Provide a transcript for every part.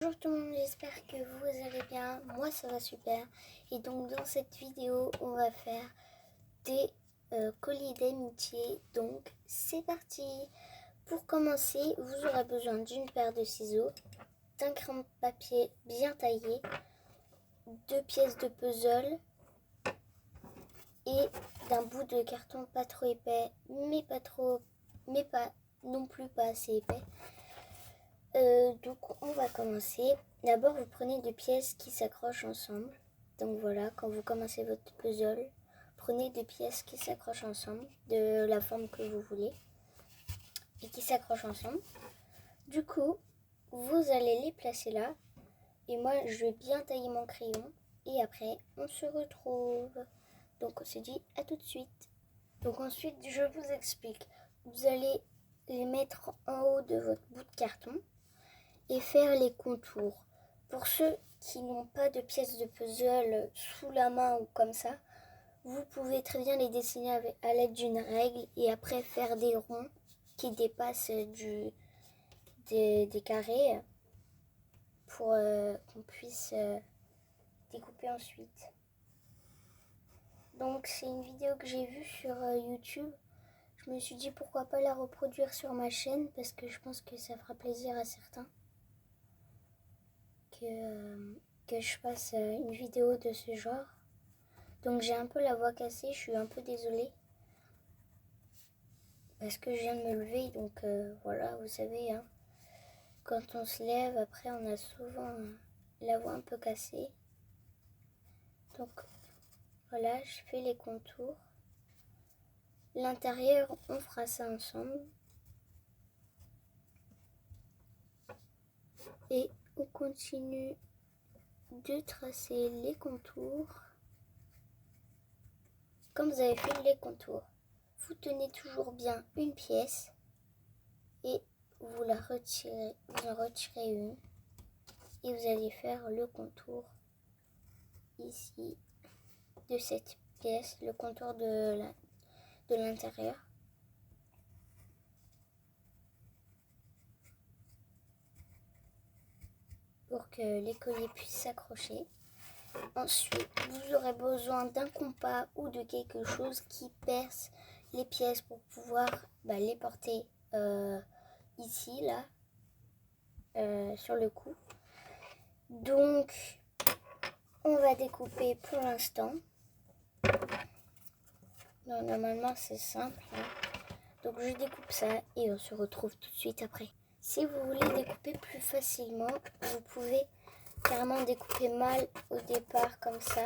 Bonjour tout le monde, j'espère que vous allez bien, moi ça va super. Et donc dans cette vidéo on va faire des colis d'amitié, donc c'est parti. Pour commencer vous aurez besoin d'une paire de ciseaux, d'un crayon de papier bien taillé, 2 pièces de puzzle et d'un bout de carton pas trop épais mais pas non plus pas assez épais. Donc on va commencer. D'abord vous prenez 2 pièces qui s'accrochent ensemble. Donc voilà, quand vous commencez votre puzzle, prenez 2 pièces qui s'accrochent ensemble, de la forme que vous voulez, et qui s'accrochent ensemble. Du coup, vous allez les placer là, et moi je vais bien tailler mon crayon, et après on se retrouve. Donc on se dit à tout de suite. Donc ensuite je vous explique. Vous allez les mettre en haut de votre bout de carton et faire les contours. Pour ceux qui n'ont pas de pièces de puzzle sous la main ou comme ça, vous pouvez très bien les dessiner à l'aide d'une règle et après faire des ronds qui dépassent des carrés pour qu'on puisse découper ensuite. Donc c'est une vidéo que j'ai vue sur YouTube. Je me suis dit pourquoi pas la reproduire sur ma chaîne parce que je pense que ça fera plaisir à certains. Que je fasse une vidéo de ce genre. Donc j'ai un peu la voix cassée, je suis un peu désolée. Parce que je viens de me lever, donc voilà, vous savez, hein, quand on se lève, après on a souvent la voix un peu cassée. Donc voilà, je fais les contours. L'intérieur, on fera ça ensemble. Et on continue de tracer les contours. Quand vous avez fait les contours, vous tenez toujours bien une pièce et vous la retirez, vous en retirez une et vous allez faire le contour ici de cette pièce, le contour de l'intérieur. Pour que les colliers puissent s'accrocher. Ensuite, vous aurez besoin d'un compas ou de quelque chose qui perce les pièces pour pouvoir les porter ici, là, sur le cou. Donc, on va découper pour l'instant. Normalement, c'est simple. Hein. Donc, je découpe ça et on se retrouve tout de suite après. Si vous voulez découper plus facilement, vous pouvez carrément découper mal au départ comme ça.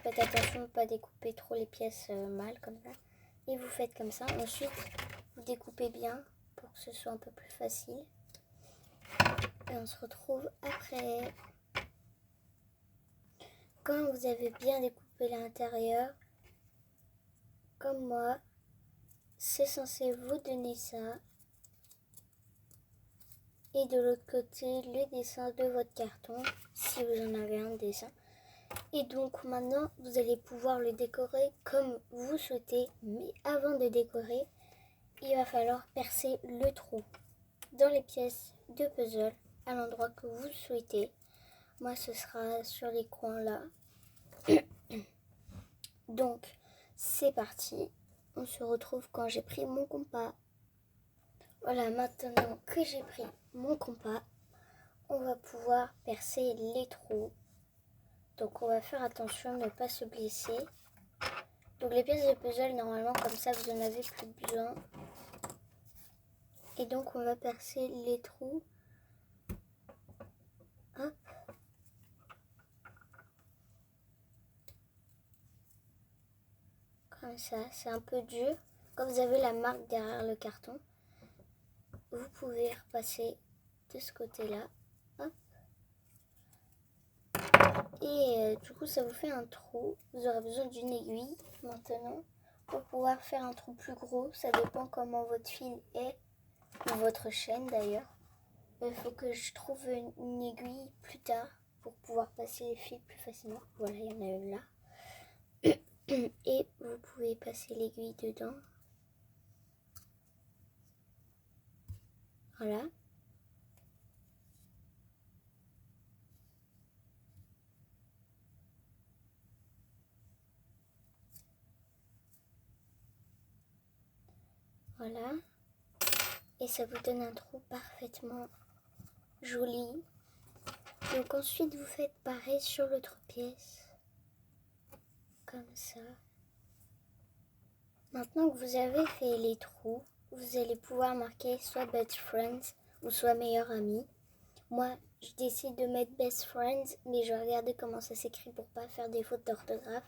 Faites attention de ne pas découper trop les pièces mal comme ça. Et vous faites comme ça. Ensuite, vous découpez bien pour que ce soit un peu plus facile. Et on se retrouve après. Quand vous avez bien découpé l'intérieur, comme moi, c'est censé vous donner ça. Et de l'autre côté, le dessin de votre carton, si vous en avez un dessin. Et donc maintenant, vous allez pouvoir le décorer comme vous souhaitez. Mais avant de décorer, il va falloir percer le trou dans les pièces de puzzle à l'endroit que vous souhaitez. Moi, ce sera sur les coins là. Donc, c'est parti. On se retrouve quand j'ai pris mon compas. Voilà, maintenant que j'ai pris mon compas, on va pouvoir percer les trous. Donc on va faire attention de ne pas se blesser. Donc les pièces de puzzle, normalement comme ça, vous en avez plus besoin. Et donc on va percer les trous. Hop. Comme ça, c'est un peu dur. Quand vous avez la marque derrière le carton, vous pouvez repasser de ce côté-là. Hop. Et du coup, ça vous fait un trou. Vous aurez besoin d'une aiguille maintenant pour pouvoir faire un trou plus gros. Ça dépend comment votre fil est, ou votre chaîne d'ailleurs. Il faut que je trouve une aiguille plus tard pour pouvoir passer les fils plus facilement. Voilà, il y en a une là. Et vous pouvez passer l'aiguille dedans. Voilà. Voilà. Et ça vous donne un trou parfaitement joli. Donc ensuite vous faites pareil sur l'autre pièce. Comme ça. Maintenant que vous avez fait les trous, vous allez pouvoir marquer soit best friends ou soit meilleur ami. Moi, je décide de mettre best friends, mais je vais regarder comment ça s'écrit pour pas faire des fautes d'orthographe.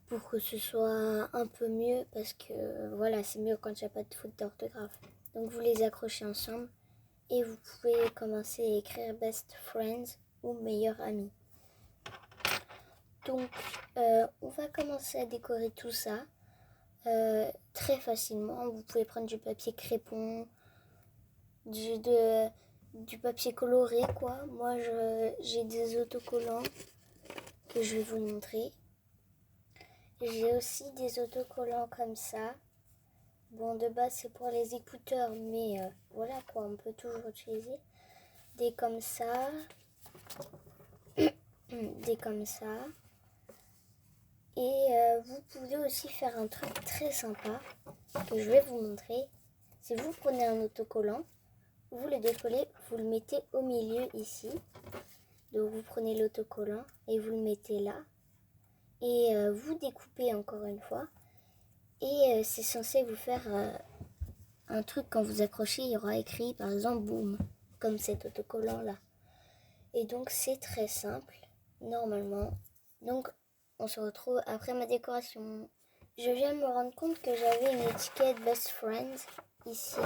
Pour que ce soit un peu mieux, parce que voilà, c'est mieux quand il n'y a pas de faute d'orthographe. Donc vous les accrochez ensemble et vous pouvez commencer à écrire best friends ou meilleur ami. Donc on va commencer à décorer tout ça très facilement. Vous pouvez prendre du papier crépon, du papier coloré quoi. Moi j'ai des autocollants que je vais vous montrer. J'ai aussi des autocollants comme ça. Bon, de base, c'est pour les écouteurs, mais voilà quoi, on peut toujours utiliser des comme ça, des comme ça. Et vous pouvez aussi faire un truc très sympa que je vais vous montrer. C'est vous prenez un autocollant, vous le décollez, vous le mettez au milieu ici. Donc vous prenez l'autocollant et vous le mettez là. Et vous découpez encore une fois. Et c'est censé vous faire un truc quand vous accrochez, il y aura écrit par exemple boum, comme cet autocollant là. Et donc c'est très simple, normalement. Donc on se retrouve après ma décoration. Je viens de me rendre compte que j'avais une étiquette Best Friends ici.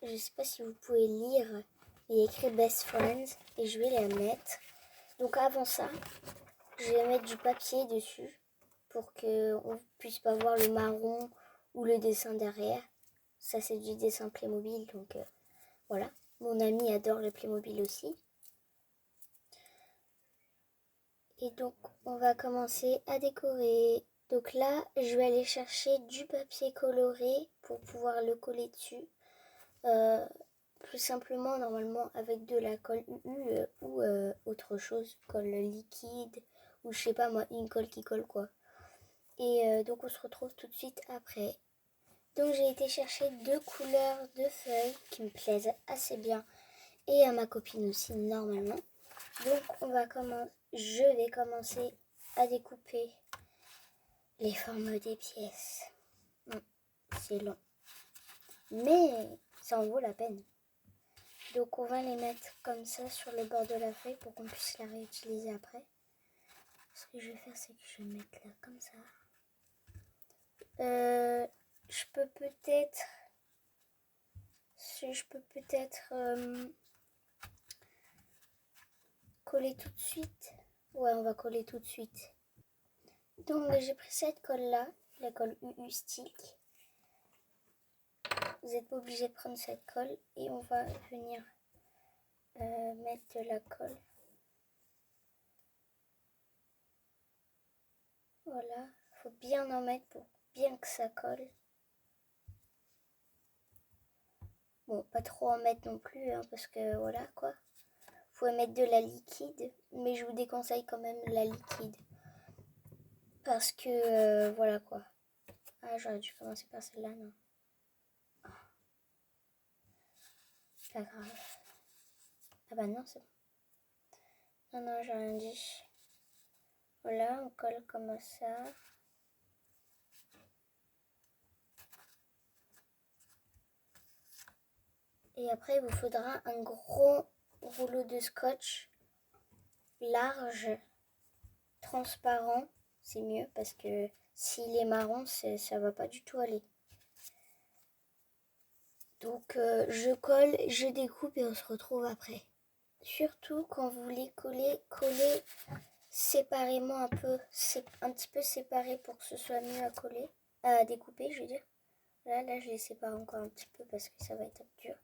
Je sais pas si vous pouvez lire, il y a écrit Best Friends et je vais la mettre. Donc avant ça, je vais mettre du papier dessus pour qu'on ne puisse pas voir le marron ou le dessin derrière. Ça c'est du dessin Playmobil, donc voilà. Mon ami adore le Playmobil aussi. Et donc on va commencer à décorer. Donc là je vais aller chercher du papier coloré pour pouvoir le coller dessus. Plus simplement normalement avec de la colle UU ou autre chose, colle liquide ou je sais pas moi, une colle qui colle quoi. Et donc on se retrouve tout de suite après. Donc j'ai été chercher 2 couleurs de feuilles qui me plaisent assez bien et à ma copine aussi normalement. Donc je vais commencer à découper les formes des pièces. C'est long, mais ça en vaut la peine. Donc on va les mettre comme ça sur le bord de la feuille pour qu'on puisse la réutiliser après. Ce que je vais faire, c'est que je vais mettre là comme ça. Je peux peut-être coller tout de suite. Ouais, on va coller tout de suite. Donc j'ai pris cette colle là, la colle UU Stick. Vous n'êtes pas obligé de prendre cette colle et on va venir mettre de la colle. Voilà, il faut bien en mettre pour bien que ça colle. Bon, pas trop en mettre non plus, hein, parce que voilà quoi. Vous pouvez mettre de la liquide, mais je vous déconseille quand même la liquide. Parce que voilà quoi. Ah, j'aurais dû commencer par celle-là, non. Pas grave. Ah bah non, c'est bon. Non, non, j'ai rien dit. Voilà, on colle comme ça. Et après, il vous faudra un gros rouleau de scotch large, transparent. C'est mieux parce que s'il est marron, ça va pas du tout aller. Donc je colle, je découpe et on se retrouve après. Surtout quand vous les collez séparément un petit peu séparés pour que ce soit mieux à coller, à découper je veux dire. Là je les sépare encore un petit peu parce que ça va être dur.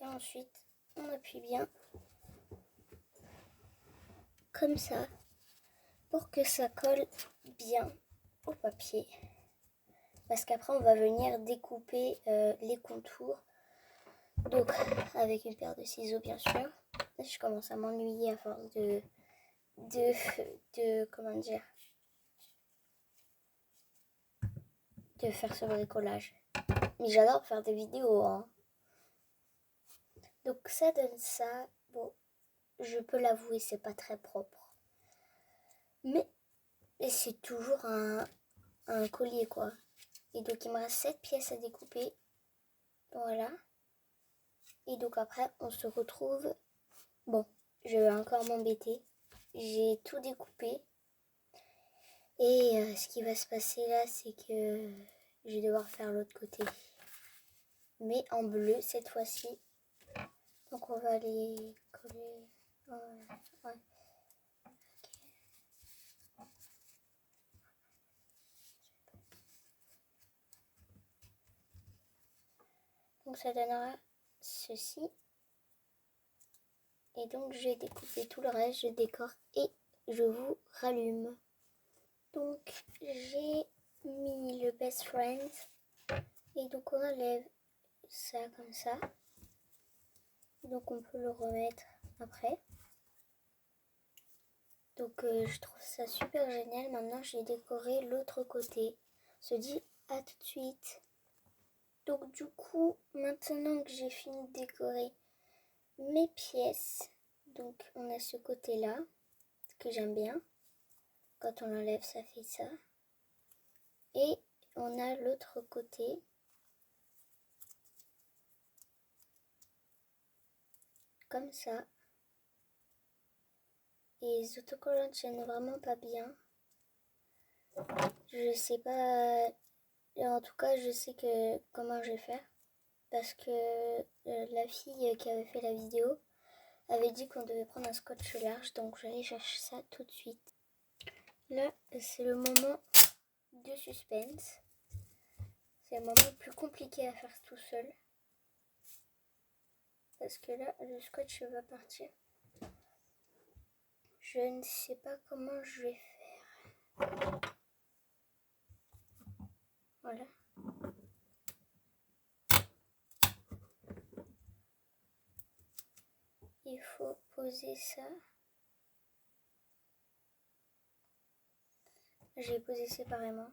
Et ensuite on appuie bien comme ça pour que ça colle bien au papier. Parce qu'après on va venir découper les contours. Donc avec une paire de ciseaux bien sûr. Je commence à m'ennuyer à force de comment dire, de faire ce bricolage. Mais j'adore faire des vidéos, hein. Donc ça donne ça. Bon, je peux l'avouer, c'est pas très propre. Mais c'est toujours un collier, quoi. Et donc il me reste 7 pièces à découper. Voilà. Et donc après, on se retrouve. Bon, je vais encore m'embêter. J'ai tout découpé. Et ce qui va se passer là, c'est que je vais devoir faire l'autre côté. Mais en bleu cette fois-ci. Donc on va les coller. Ouais. Donc ça donnera ceci. Et donc j'ai découpé tout le reste, je décore et je vous rallume. Donc j'ai mis le best friend. Et donc on enlève ça comme ça. Donc on peut le remettre après. Donc je trouve ça super génial. Maintenant j'ai décoré l'autre côté. On se dit à tout de suite. Donc du coup, maintenant que j'ai fini de décorer mes pièces, donc on a ce côté-là, que j'aime bien. Quand on l'enlève, ça fait ça. Et on a l'autre côté. Comme ça. Et les autocollants tiennent vraiment pas bien. Je sais pas. En tout cas, je sais que comment je vais faire. Parce que la fille qui avait fait la vidéo avait dit qu'on devait prendre un scotch large. Donc j'allais chercher ça tout de suite. Là, c'est le moment de suspense. C'est le moment le plus compliqué à faire tout seul. Parce que là, le scotch va partir. Je ne sais pas comment je vais faire. Voilà. Il faut poser ça. J'ai posé séparément.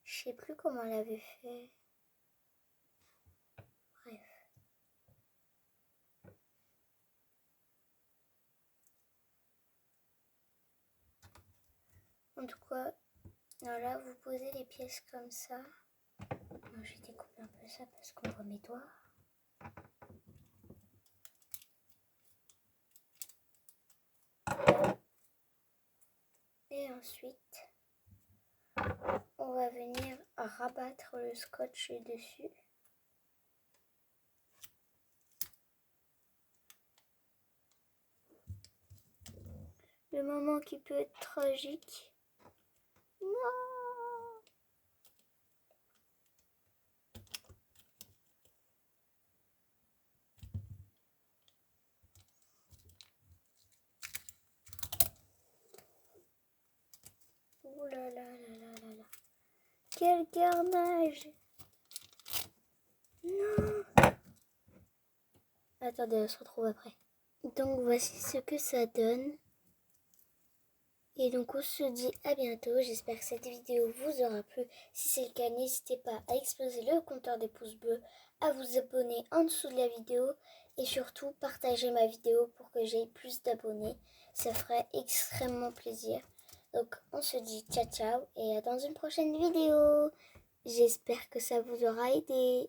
Je sais plus comment on l'avait fait. Bref. En tout cas, voilà, vous posez les pièces comme ça. Moi, je découpe un peu ça parce qu'on voit mes doigts. Et ensuite, on va venir rabattre le scotch dessus. Le moment qui peut être tragique. Non! Ouh là là là là là là. Quel carnage! Non! Attendez, on se retrouve après. Donc voici ce que ça donne. Et donc on se dit à bientôt. J'espère que cette vidéo vous aura plu. Si c'est le cas, n'hésitez pas à exploser le compteur des pouces bleus, à vous abonner en dessous de la vidéo et surtout partager ma vidéo pour que j'aie plus d'abonnés. Ça ferait extrêmement plaisir. Donc on se dit ciao ciao et à dans une prochaine vidéo. J'espère que ça vous aura aidé.